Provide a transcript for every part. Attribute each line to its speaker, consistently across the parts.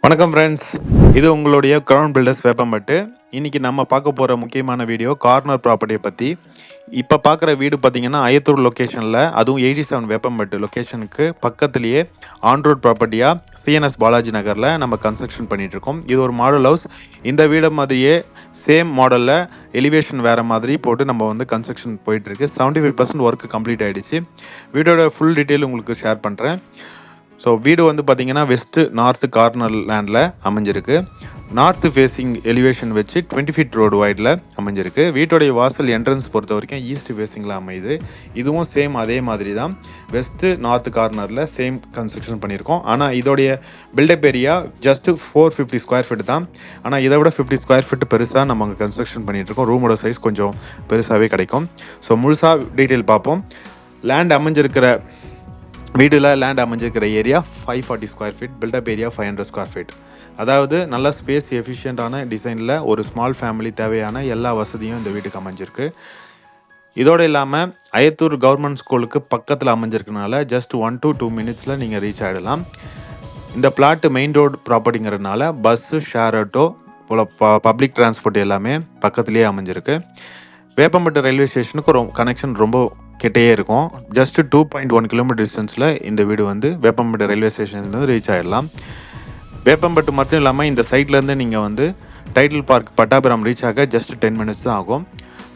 Speaker 1: வணக்கம் ஃப்ரெண்ட்ஸ், இது உங்களுடைய கிரவுண்ட் பில்டர்ஸ் வேப்பம்பட்டு. இன்றைக்கி நம்ம பார்க்க போகிற முக்கியமான வீடியோ கார்னர் ப்ராப்பர்ட்டியை பற்றி. இப்போ பார்க்குற வீடு பார்த்திங்கன்னா அயத்தூர் லொக்கேஷனில், அதுவும் 87 வேப்பம்பட்டு லொக்கேஷனுக்கு பக்கத்துலேயே ஆன் ரோட் ப்ராப்பர்ட்டியாக சிஎன்எஸ் பாலாஜி நகரில் நம்ம கன்ஸ்ட்ரக்ஷன் பண்ணிகிட்ருக்கோம். இது ஒரு மாடல் ஹவுஸ். இந்த வீடு மாதிரியே சேம் மாடலில் எலிவேஷன் வேறு மாதிரி போட்டு நம்ம வந்து கன்ஸ்ட்ரக்ஷன் போயிட்டுருக்கு. 75% ஒர்க்கு கம்ப்ளீட் ஆகிடுச்சு. வீடோட ஃபுல் டீட்டெயில் உங்களுக்கு ஷேர் பண்ணுறேன். ஸோ வீடு வந்து பார்த்திங்கன்னா வெஸ்ட்டு நார்த்து கார்னர் லேண்டில் அமைஞ்சிருக்கு. நார்த்து ஃபேஸிங் எலிவேஷன் வச்சு 20 ஃபீட் ரோடு வைடில் அமைஞ்சிருக்கு. வீட்டோடைய வாசல் என்ட்ரன்ஸ் பொறுத்த வரைக்கும் ஈஸ்ட் ஃபேஸிங்கில் அமையுது. இதுவும் சேம் அதே மாதிரி தான் வெஸ்ட்டு நார்த்து கார்னரில் சேம் கன்ஸ்ட்ரக்ஷன் பண்ணியிருக்கோம். ஆனால் இதோடைய built up area just 450 square feet தான். ஆனால் இதை விட 50 ஸ்கொயர் ஃபீட் பெருசாக நம்ம அங்கே கன்ஸ்ட்ரக்ஷன் பண்ணிகிட்ருக்கோம். ரூமோட சைஸ் கொஞ்சம் பெருசாகவே கிடைக்கும். ஸோ முழுசாக டீட்டெயில் பார்ப்போம். லேண்ட் அமைஞ்சிருக்கிற வீட்டில் லேண்ட் அமைஞ்சிருக்கிற area 540 square feet, built up area 500 square feet. அதாவது நல்ல ஸ்பேஸ் எஃபிஷியண்ட்டான டிசைனில் ஒரு ஸ்மால் ஃபேமிலி தேவையான எல்லா வசதியும் இந்த வீட்டுக்கு அமைஞ்சிருக்கு. இதோடு இல்லாமல் அயத்தூர் கவர்மெண்ட் ஸ்கூலுக்கு பக்கத்தில் அமைஞ்சிருக்கனால ஜஸ்ட் 1 to 2 மினிட்ஸில் நீங்கள் ரீச் ஆகிடலாம். இந்த பிளாட்டு மெயின் ரோடு ப்ராப்பர்ட்டிங்கிறதுனால பஸ்ஸு, ஷேர் ஆட்டோ போல் பப்ளிக் டிரான்ஸ்போர்ட் எல்லாமே பக்கத்துலேயே அமைஞ்சிருக்கு. வேப்பம்பட்டு ரயில்வே ஸ்டேஷனுக்கு கனெக்ஷன் ரொம்ப கிட்டேயே இருக்கும். ஜஸ்ட்டு 2.1 கிலோமீட்டர் டிஸ்டன்ஸில் இந்த வீடு வந்து வேப்பம்பட்டு ரயில்வே ஸ்டேஷன்லேருந்து ரீச் ஆகிடலாம். வேப்பம்பட்டு மட்டும் இல்லாமல் இந்த சைட்லேருந்து நீங்கள் வந்து டைட்டில் பார்க் பட்டாபுரம் ரீச் ஆக ஜஸ்ட் 10 மினிட்ஸ் தான் ஆகும்.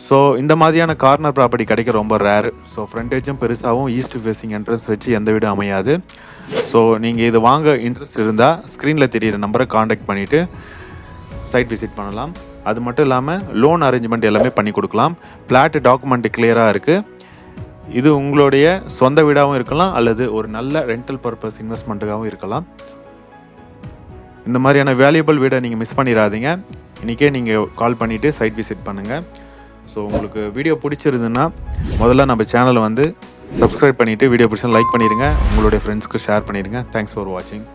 Speaker 1: ஸோ இந்த மாதிரியான கார்னர் ப்ராப்பர்ட்டி கிடைக்க ரொம்ப ரேர். ஸோ ஃப்ரண்டேஜும் பெருசாகவும் ஈஸ்ட் ஃபேஸிங் என்ட்ரன்ஸ் வச்சு எந்த வீடும் அமையாது. ஸோ நீங்கள் இது வாங்க இன்ட்ரெஸ்ட் இருந்தால் ஸ்க்ரீனில் தெரியிற நம்பரை காண்டாக்ட் பண்ணிவிட்டு சைட் விசிட் பண்ணலாம். அது மட்டும் இல்லாமல் லோன் அரேஞ்ச்மெண்ட் எல்லாமே பண்ணி கொடுக்கலாம். பிளாட் டாக்குமெண்ட் கிளியராக இருக்குது. இது உங்களுடைய சொந்த வீடாகவும் இருக்கலாம், அல்லது ஒரு நல்ல ரெண்டல் பர்பஸ் இன்வெஸ்ட்மெண்ட்டுக்காகவும் இருக்கலாம். இந்த மாதிரியான வேல்யூபிள் வீடை நீங்கள் மிஸ் பண்ணிடாதீங்க. இன்றைக்கே நீங்கள் கால் பண்ணிவிட்டு சைட் விசிட் பண்ணுங்கள். ஸோ உங்களுக்கு வீடியோ பிடிச்சிருந்துன்னா முதல்ல நம்ம சேனலை வந்து சப்ஸ்கிரைப் பண்ணிவிட்டு வீடியோ பிடிச்சா லைக் பண்ணிடுங்க. உங்களுடைய ஃப்ரெண்ட்ஸ்க்கு ஷேர் பண்ணிடுங்க. தேங்க்ஸ் ஃபார் வாட்சிங்.